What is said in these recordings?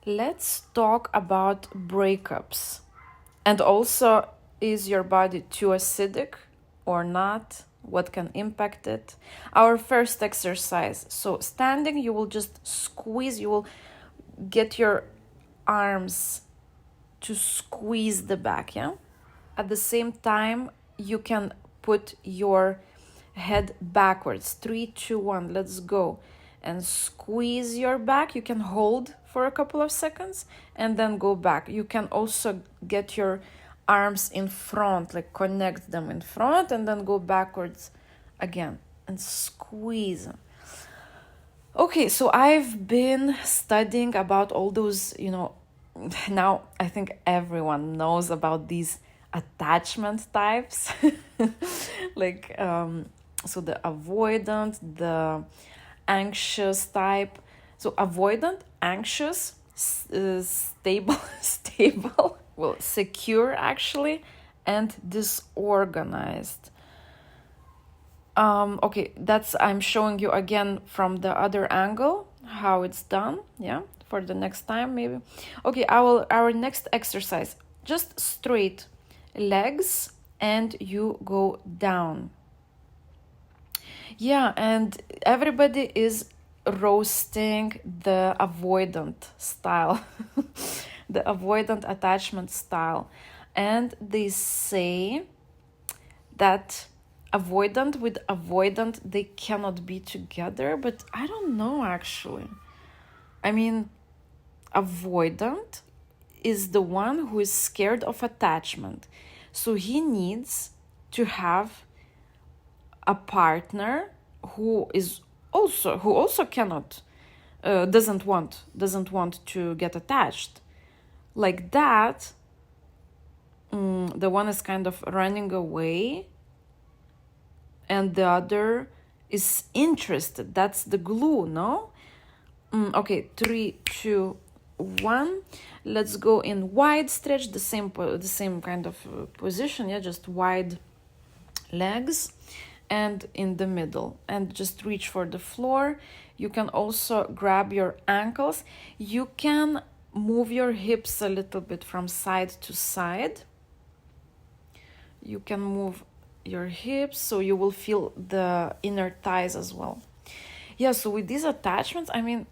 let's talk about breakups. And also, is your body too acidic or not? What can impact it? Our first exercise. So, standing, you will just squeeze, you will get your arms to squeeze the back, yeah? At the same time, you can put your head backwards. 3, 2, 1, let's go. And squeeze your back. You can hold for a couple of seconds and then go back. You can also get your arms in front, like connect them in front and then go backwards again and squeeze. Okay, so I've been studying about all those, now I think everyone knows about these attachment types. like, so the avoidant, the anxious type. So avoidant, anxious, stable, stable, well, secure actually, and disorganized. Okay, I'm showing you again from the other angle how it's done, yeah, for the next time maybe. Okay, our next exercise, just straight legs and you go down. Yeah, and everybody is roasting the avoidant style, the avoidant attachment style. And they say that avoidant with avoidant, they cannot be together, but I don't know actually. I mean, avoidant is the one who is scared of attachment. So he needs to have a partner who also cannot doesn't want to get attached. Like that, the one is kind of running away and the other is interested. That's the glue, no? Okay, 3, 2, 1. Let's go in wide stretch, the same kind of position, yeah, just wide legs and in the middle, and just reach for the floor. You can also grab your ankles. You can move your hips a little bit from side to side. You can move your hips so you will feel the inner thighs as well. Yeah, so with these attachments, I mean,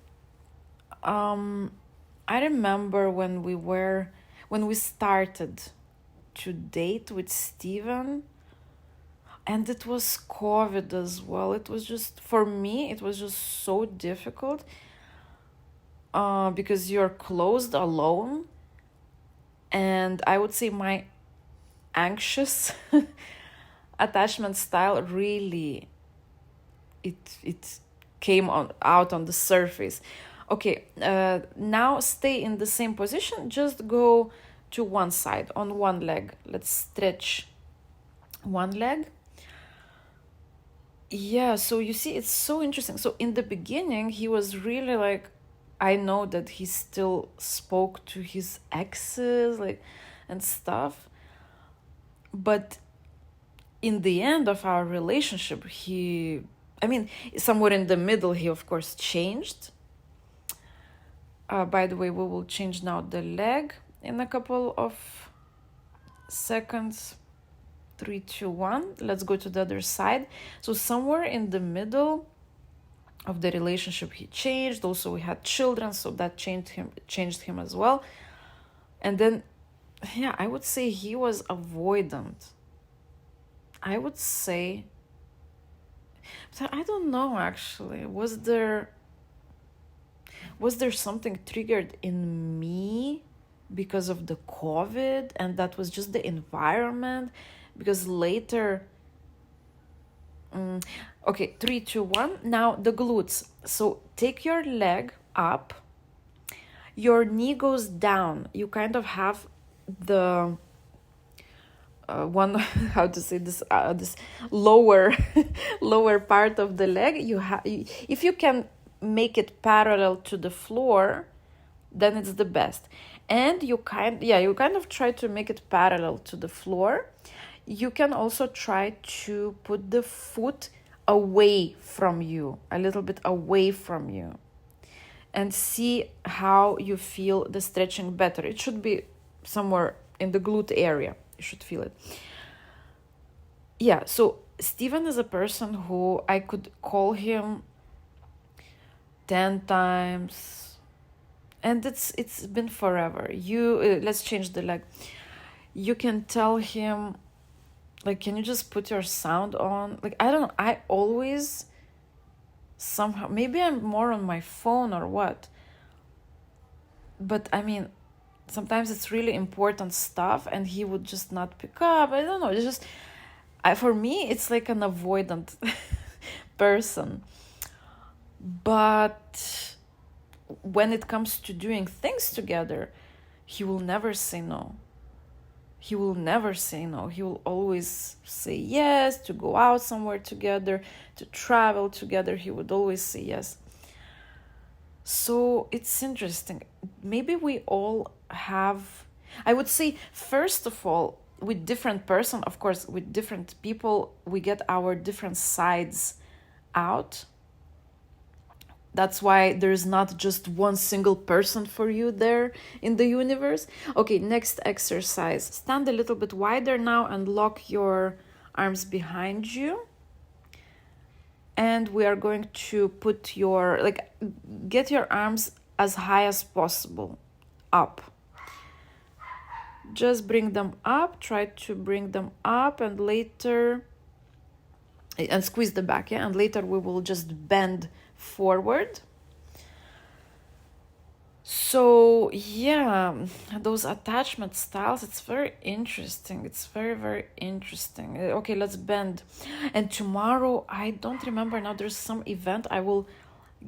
I remember when we started to date with Steven, and it was COVID as well. It was just, for me, it was just so difficult because you're closed alone. And I would say my anxious attachment style really, it came out on the surface. Okay, now stay in the same position. Just go to one side on one leg. Let's stretch one leg. Yeah, so you see, it's so interesting. So in the beginning, he was really like, I know that he still spoke to his exes, like, and stuff. But in the end of our relationship, somewhere in the middle, he of course changed. By the way, we will change now the leg in a couple of seconds. 3, 2, 1. Let's go to the other side. So somewhere in the middle of the relationship, he changed. Also, we had children, so that changed him as well. And then, yeah, I would say he was avoidant. I would say, but I don't know actually. Was there something triggered in me because of the COVID, and that was just the environment? Because later, okay, 3, 2, 1. Now the glutes. So take your leg up, your knee goes down. You kind of have the one, how to say this, this lower lower part of the leg. If you can make it parallel to the floor, then it's the best. And you kind of try to make it parallel to the floor. You can also try to put the foot away from you, a little bit away from you. and see how you feel the stretching better. It should be somewhere in the glute area. You should feel it. Yeah, so Steven is a person who I could call him 10 times, and it's been forever. Let's change the leg. You can tell him, like, can you just put your sound on? Like, I don't know, I always somehow, maybe I'm more on my phone or what, but I mean, sometimes it's really important stuff and he would just not pick up. I don't know, it's just, for me, it's like an avoidant person. But when it comes to doing things together, he will never say no. He will never say no. He will always say yes, to go out somewhere together, to travel together. He would always say yes. So it's interesting. Maybe we all have, I would say, first of all, with different person, of course, with different people, we get our different sides out. That's why there's not just one single person for you there in the universe. Okay, next exercise. Stand a little bit wider now and lock your arms behind you. And we are going to put get your arms as high as possible up. Just bring them up, try to bring them up, and later, and squeeze the back, yeah? And later we will just bend forward. So yeah, those attachment styles, it's very interesting. It's very, very interesting. Okay, let's bend. And tomorrow, I don't remember now, there's some event. I will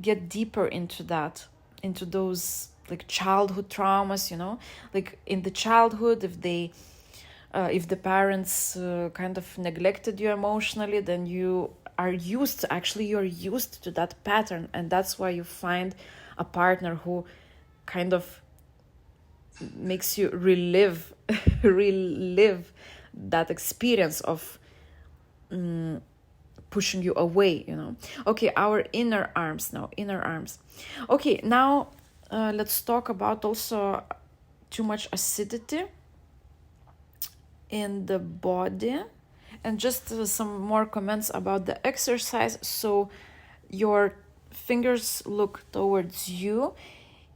get deeper into that, into those like childhood traumas, like in the childhood, if the parents kind of neglected you emotionally, then you're used to that pattern, and that's why you find a partner who kind of makes you relive that experience of pushing you away, Okay, our inner arms. Okay, now let's talk about also too much acidity in the body, and just some more comments about the exercise. So your fingers look towards you.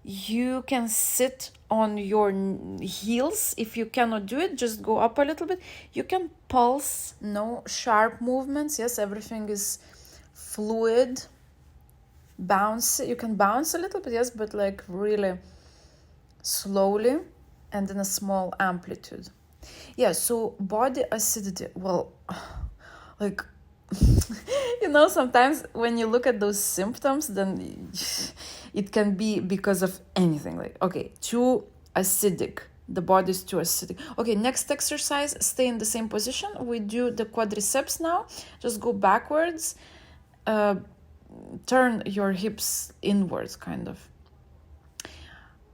You can sit on your heels. If you cannot do it, just go up a little bit. You can pulse, no sharp movements. Yes, everything is fluid. Bounce. You can bounce a little bit, yes, but like really slowly and in a small amplitude. Yeah, so body acidity. Well, like, sometimes when you look at those symptoms, then it can be because of anything. Like, okay, too acidic. The body is too acidic. Okay, next exercise, stay in the same position. We do the quadriceps now. Just go backwards. Turn your hips inwards, kind of.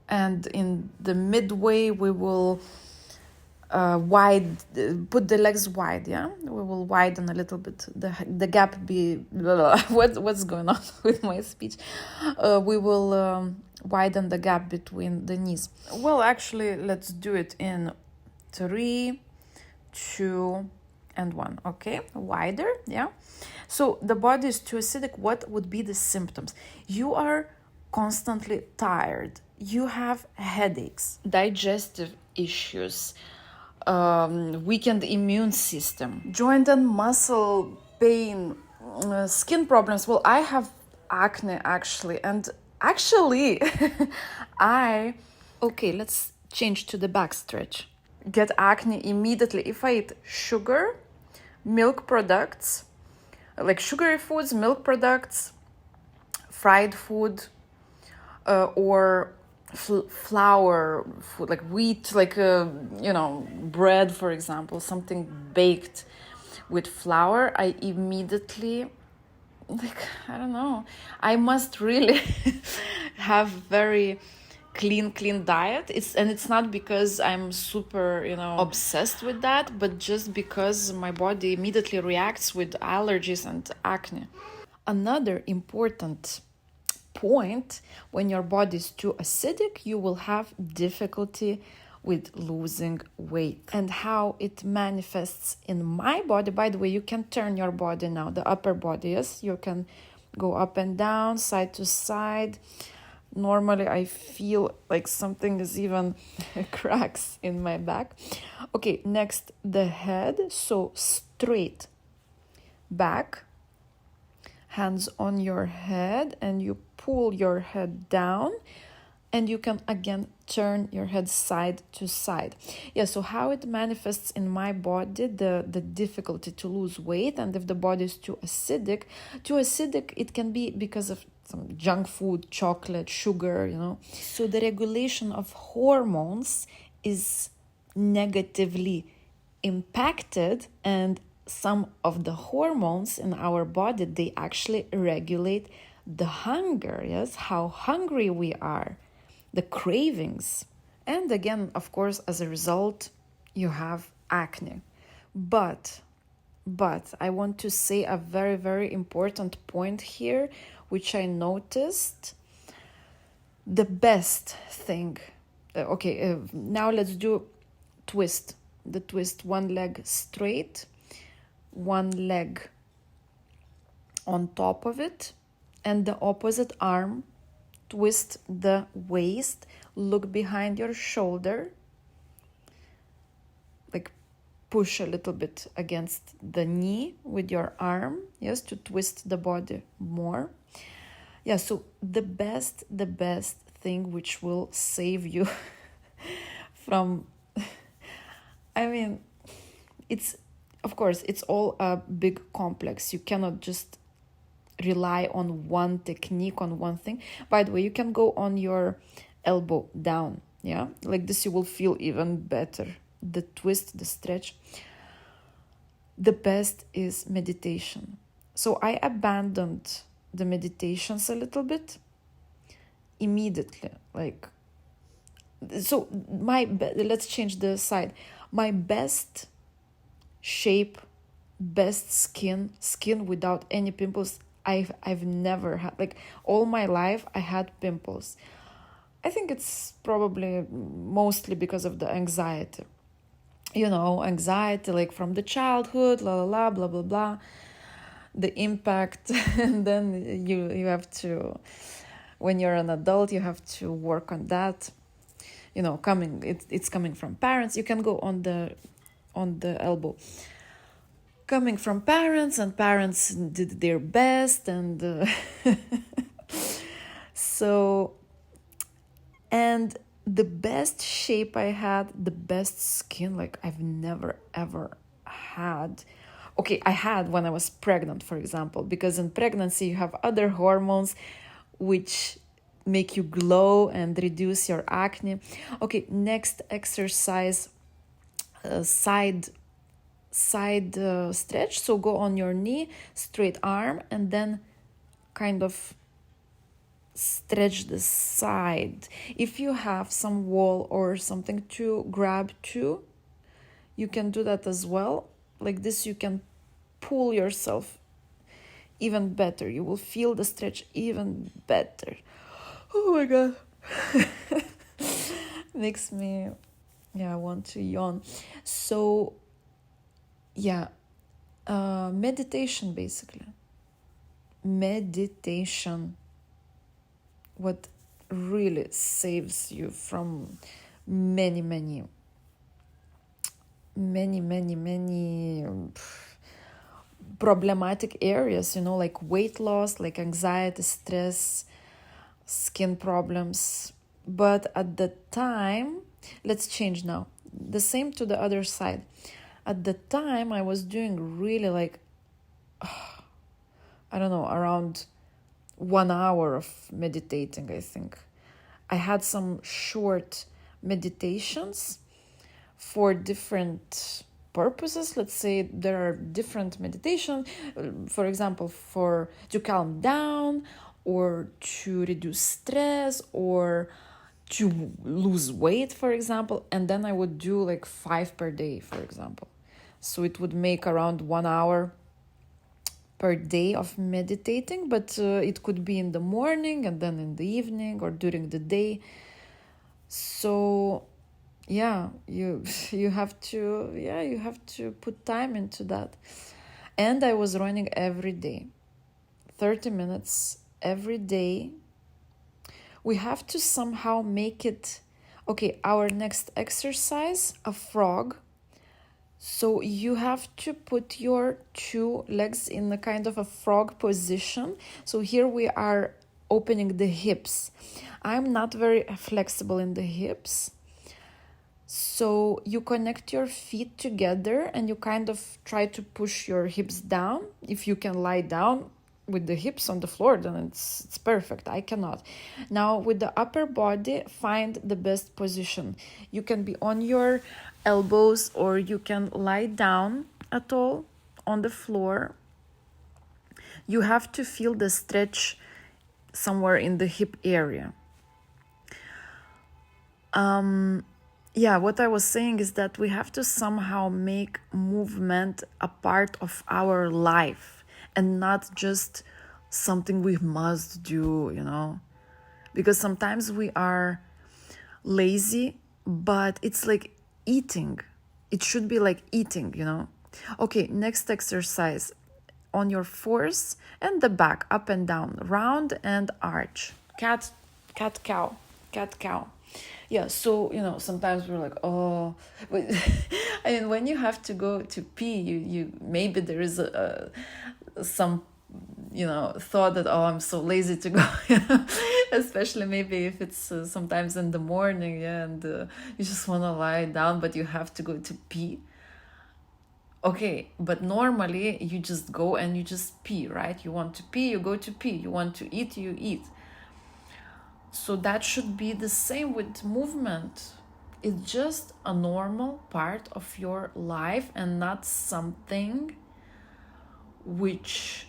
And in the midway, we will put the legs wide, yeah? We will widen a little bit. The gap be... What's going on with my speech? We will widen the gap between the knees. Well, actually, let's do it in 3, 2, and 1, okay? Wider, yeah? So the body is too acidic. What would be the symptoms? You are constantly tired. You have headaches, digestive issues, weakened immune system, joint and muscle pain, skin problems. Well, I have acne actually, and actually okay, let's change to the back stretch. Get acne immediately if I eat sugar, milk products, like sugary foods, milk products, fried food, or flour food, like wheat, like bread, for example, something baked with flour. I immediately, I don't know, I must really have very clean diet. It's not because I'm super obsessed with that, but just because my body immediately reacts with allergies and acne. Another important point, when your body is too acidic, you will have difficulty with losing weight. And how it manifests in my body, by the way, you can turn your body now, the upper body, yes, you can go up and down, side to side. Normally I feel like something is even cracks in my back. Okay, next, the head. So straight back, hands on your head, and you pull your head down, and you can again turn your head side to side. Yeah, so how it manifests in my body, the difficulty to lose weight, and if the body is too acidic, it can be because of some junk food, chocolate, sugar, you know. So the regulation of hormones is negatively impacted, and some of the hormones in our body, they actually regulate the hunger, yes, how hungry we are, the cravings. And again, of course, as a result, you have acne. But I want to say a very, very important point here, which I noticed. The best thing, now let's do twist. The twist, one leg straight, one leg on top of it, and the opposite arm, twist the waist, look behind your shoulder, like push a little bit against the knee with your arm, yes, to twist the body more. Yeah, so the best thing which will save you from, I mean, it's, of course, it's all a big complex. You cannot just rely on one technique, on one thing. By the way, you can go on your elbow down, yeah, like this, you will feel even better. The twist, the stretch. The best is meditation. So I abandoned the meditations a little bit immediately, like, so let's change the side. My best shape, best skin without any pimples, I've never had. Like, all my life I had pimples. I think it's probably mostly because of the anxiety, you know, anxiety like from the childhood, blah blah blah, the impact. And then you have to, when you're an adult, you have to work on that, you know, it's coming from parents. You can go on the elbow, coming from parents, and parents did their best, and so, and the best shape I had, the best skin, like I've never ever had. Okay, I had when I was pregnant, for example, because in pregnancy you have other hormones which make you glow and reduce your acne. Okay, next exercise, side stretch. So go on your knee, straight arm, and then kind of stretch the side. If you have some wall or something to grab to, you can do that as well. Like this, you can pull yourself even better. You will feel the stretch even better. Oh my god. Makes me want to yawn. So meditation, basically. Meditation, what really saves you from many problematic areas, you know, like weight loss, like anxiety, stress, skin problems. But at the time, let's change now, the same to the other side. At the time, I was doing really like, I don't know, around 1 hour of meditating, I think. I had some short meditations for different purposes. Let's say there are different meditation, for example, to calm down, or to reduce stress, or to lose weight, for example. And then I would do like 5 per day, for example. So it would make around 1 hour per day of meditating, but it could be in the morning and then in the evening or during the day. So yeah, you have to put time into that. And I was running every day, 30 minutes every day. We have to somehow make it okay. Our next exercise, a frog. So you have to put your two legs in a kind of a frog position. So here we are opening the hips. I'm not very flexible in the hips. So you connect your feet together and you kind of try to push your hips down. If you can lie down with the hips on the floor, then it's perfect. I cannot. Now with the upper body, find the best position. You can be on your elbows or you can lie down at all on the floor. You have to feel the stretch somewhere in the hip area. What I was saying is that we have to somehow make movement a part of our life and not just something we must do, because sometimes we are lazy, but it's like eating. It should be like eating, Okay, next exercise. On your fours and the back, up and down, round and arch. Cat, cow. Yeah, so, sometimes we're like, oh, but I mean, when you have to go to pee, you maybe there is some, thought that, oh, I'm so lazy to go, especially maybe if it's sometimes in the morning, and you just want to lie down, but you have to go to pee. Okay, but normally you just go and you just pee, right? You want to pee, you go to pee. You want to eat, you eat. So that should be the same with movement. It's just a normal part of your life and not something which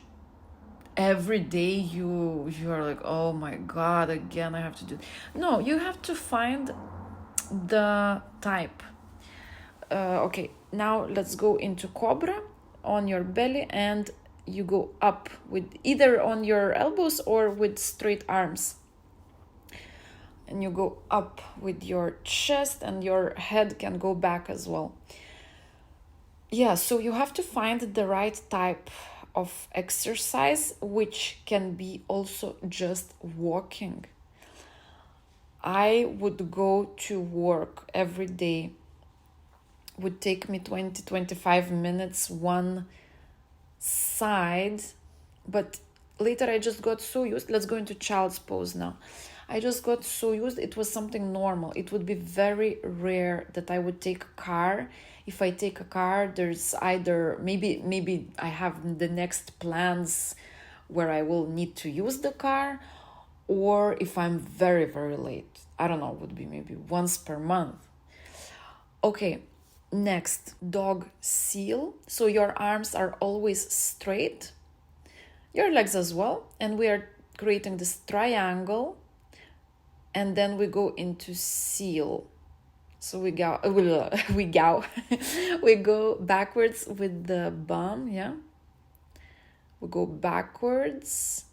every day you are like, oh my God, again I have to do it. No, you have to find the type. Okay, now let's go into Cobra on your belly, and you go up with either on your elbows or with straight arms. And you go up with your chest, and your head can go back as well. Yeah, so you have to find the right type of exercise, which can be also just walking. I would go to work every day. Would take me 20-25 minutes one side, but later I just got so used. Let's go into child's pose now. I just got so used. It was something normal. It would be very rare that I would take a car. If I take a car, there's either maybe I have the next plans where I will need to use the car, or if I'm very, very late, I don't know, would be maybe once per month. Okay, next, dog seal. So your arms are always straight, your legs as well, and we are creating this triangle, and then we go into seal. So we go we go backwards with the bum, yeah. We go backwards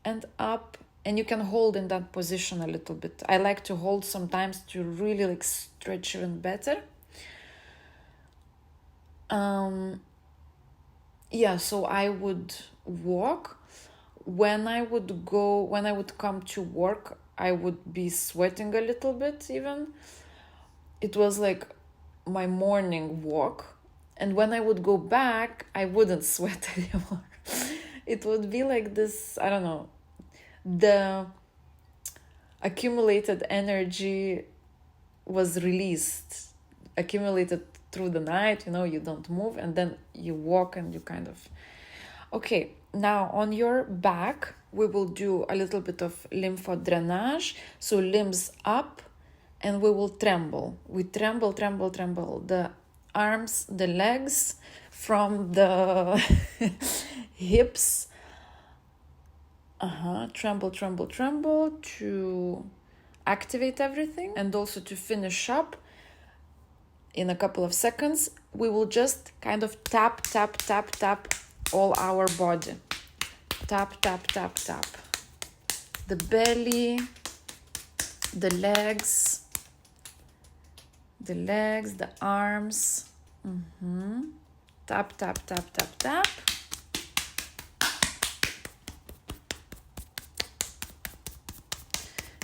and up, and you can hold in that position a little bit. I like to hold sometimes to really stretch even better. So I would walk. When I would come to work, I would be sweating a little bit even. It was like my morning walk. And when I would go back, I wouldn't sweat anymore. It would be like this, I don't know, the accumulated energy was released, accumulated through the night, you don't move, and then you walk and you kind of... Okay, now on your back, we will do a little bit of lymphodrainage. So limbs up, and we will tremble. We tremble. The arms, the legs, from the hips. Tremble to activate everything. And also to finish up, in a couple of seconds, we will just kind of tap all our body. Tap, tap, tap, tap. The belly, the legs, the arms. Tap, tap, tap, tap, tap.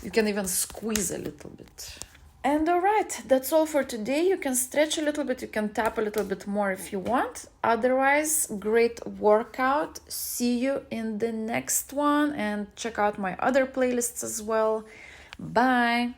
You can even squeeze a little bit. And all right, that's all for today. You can stretch a little bit, you can tap a little bit more if you want. Otherwise, great workout. See you in the next one, and check out my other playlists as well. Bye.